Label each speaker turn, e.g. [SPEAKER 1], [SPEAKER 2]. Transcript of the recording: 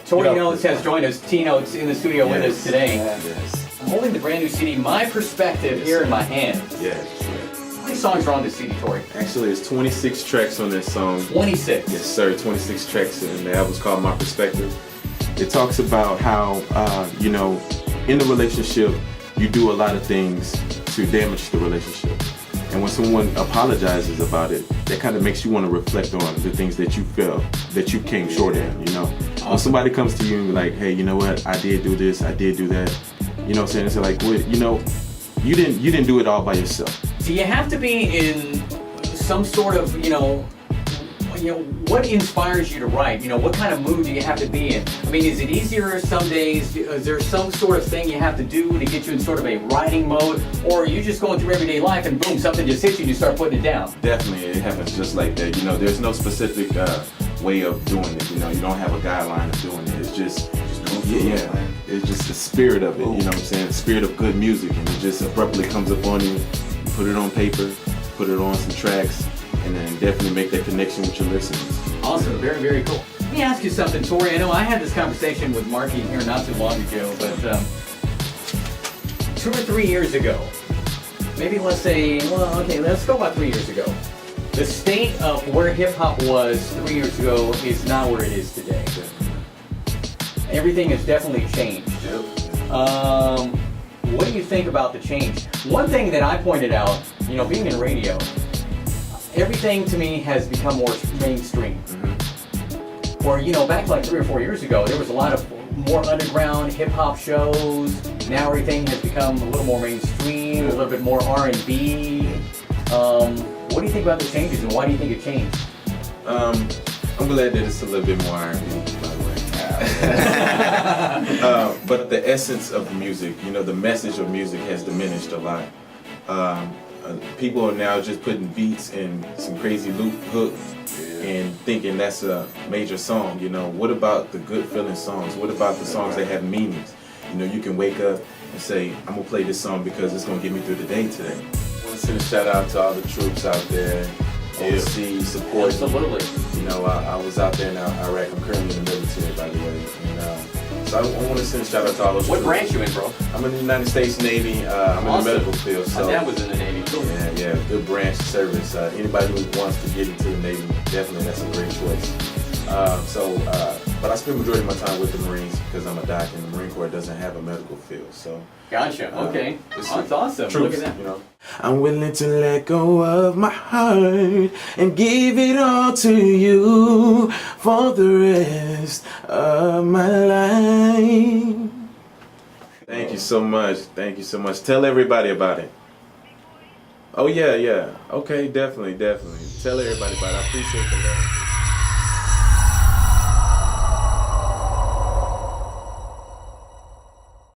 [SPEAKER 1] Torre Notez has joined us. T-Notes in the studio with us today.
[SPEAKER 2] Yes.
[SPEAKER 1] I'm holding the brand new CD, My Perspective, here in my hand.
[SPEAKER 2] Yes.
[SPEAKER 1] How many songs are on this CD, Torre?
[SPEAKER 2] Actually, it's 26 tracks on this song.
[SPEAKER 1] 26?
[SPEAKER 2] Yes, sir. 26 tracks, and the album's called My Perspective. It talks about how, you know, in the relationship, you do a lot of things to damage the relationship. And when someone apologizes about it, that kind of makes you want to reflect on the things that you felt that you came short in, you know. When somebody comes to you and be like, hey, you know what, I did do this, I did do that, you know what I'm saying? It's like, well, you know, you didn't do it all by yourself.
[SPEAKER 1] Do you have to be in some sort of, you know, what inspires you to write? You know, what kind of mood do you have to be in? I mean, is it easier some days? Is there some sort of thing you have to do to get you in sort of a writing mode? Or are you just going through everyday life and boom, something just hits you and you start putting it down?
[SPEAKER 2] Definitely, it happens just like that. You know, there's no specific way of doing it. You know, you don't have a guideline of doing it. It's just it's just the spirit of it. You know what I'm saying? The spirit of good music, and it just abruptly comes upon you. You put it on paper, put it on some tracks, and then definitely make that connection with your listeners.
[SPEAKER 1] Awesome, very, very cool. Let me ask you something, Torre. I know I had this conversation with Marky here not too long ago, but 2 or 3 years ago, maybe let's say, well, okay, let's go about 3 years ago. The state of where hip-hop was 3 years ago is not where it is today. Everything has definitely changed. What do you think about the change? One thing that I pointed out, you know, being in radio, everything to me has become more mainstream. Or, you know, back like 3 or 4 years ago, there was a lot of more underground hip-hop shows. Now everything has become a little more mainstream, a little bit more R&B. What do you think about the changes, and why do you think it changed?
[SPEAKER 2] I'm glad that it's a little bit more R&B, by the way. But the essence of music, you know, the message of music has diminished a lot. People are now just putting beats in some crazy loop hook and thinking that's a major song. You know, what about the good feeling songs? What about the songs that have meanings? You know, you can wake up and say, I'm gonna play this song because it's gonna get me through the day today. I want to send a shout out to all the troops out there, overseas support.
[SPEAKER 1] Absolutely.
[SPEAKER 2] You know, I was out there in Iraq. I'm currently in the military, by the way. And, so I want to send a shout out to all those
[SPEAKER 1] What
[SPEAKER 2] troops.
[SPEAKER 1] branch you in, bro?
[SPEAKER 2] I'm in the United States Navy. I'm in the medical field. So
[SPEAKER 1] my dad was in the Navy too.
[SPEAKER 2] yeah, good branch of service. Anybody who wants to get into the Navy, definitely that's a great choice. But I spend the majority of my time with the Marines because I'm a doctor, and the Marine Corps doesn't have a medical field. So
[SPEAKER 1] Gotcha. Okay. That's awesome.
[SPEAKER 2] Troops,
[SPEAKER 1] Look at that.
[SPEAKER 2] you know. I'm willing to let go of my heart and give it all to you for the rest of my life. Thank you so much. Thank you so much. Tell everybody about it. Oh yeah. Okay, definitely. Tell everybody about it. I appreciate the love.